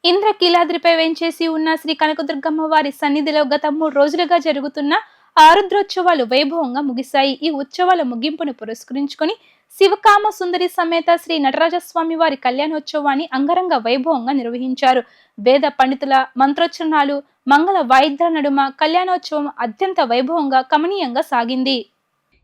ఇంద్రకీలాద్రిపై వేంచేసి ఉన్న శ్రీ కనకదుర్గమ్మ వారి సన్నిధిలో గత 3 రోజులుగా జరుగుతున్న ఆరుద్రోత్సవాలు వైభవంగా ముగిశాయి. ఈ ఉత్సవాల ముగింపును పురస్కరించుకొని శివకామ సుందరి సమేత శ్రీ నటరాజస్వామి వారి కళ్యాణోత్సవాన్ని అంగరంగ వైభవంగా నిర్వహించారు. వేద పండితుల మంత్రోచ్చరణాలు, మంగళ వాయిద్యాల నడుమ కళ్యాణోత్సవం అత్యంత వైభవంగా కమనీయంగా సాగింది.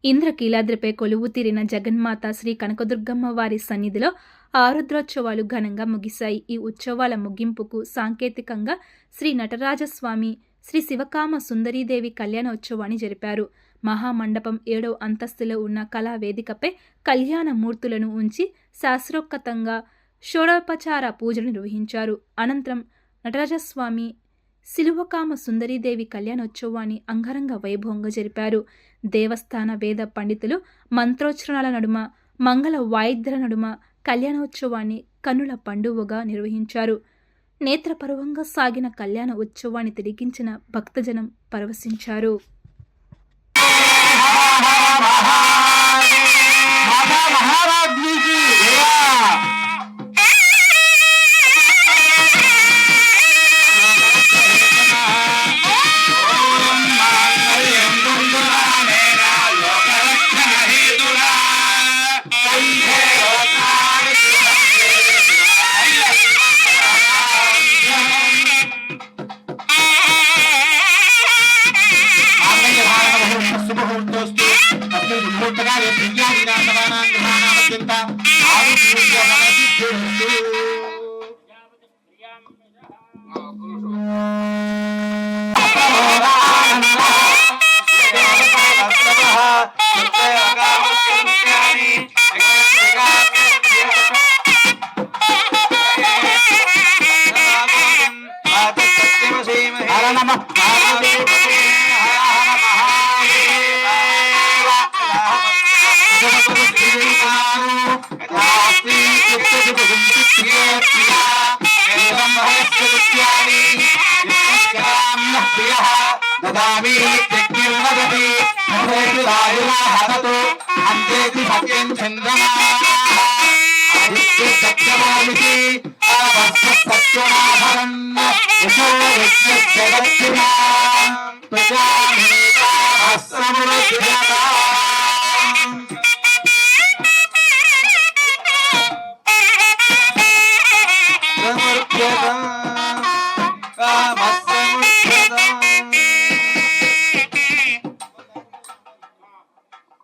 ఇంద్రకీలాద్రిపై కొలువు తీరిన జగన్మాత శ్రీ కనకదుర్గమ్మ వారి సన్నిధిలో ఆరుద్రోత్సవాలు ఘనంగా ముగిశాయి. ఈ ఉత్సవాల ముగింపుకు సాంకేతికంగా శ్రీ నటరాజస్వామి, శ్రీ శివకామ సుందరీదేవి కళ్యాణోత్సవాన్ని జరిపారు. మహామండపం 7వ అంతస్తులో ఉన్న కళావేదికపై కళ్యాణ మూర్తులను ఉంచి శాస్త్రోక్తంగా షోడోపచార పూజలు నిర్వహించారు. అనంతరం నటరాజస్వామి, శిలువకామ సుందరీదేవి కళ్యాణోత్సవాన్ని అంగరంగ వైభవంగా జరిపారు. దేవస్థాన వేద పండితులు మంత్రోచ్చరణల నడుమ, మంగళ వాయిద్యాల నడుమ కళ్యాణోత్సవాన్ని కన్నుల పండువగా నిర్వహించారు. నేత్రపర్వంగా సాగిన కళ్యాణ ఉత్సవాన్ని తిలకించిన భక్తజనం పరవశించారు.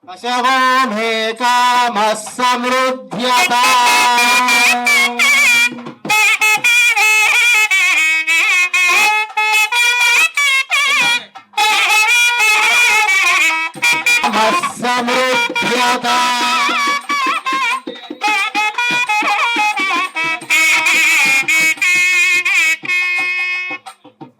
పశవో మే కామః సమృద్ధ్యతాం సమృద్ధ్యతాం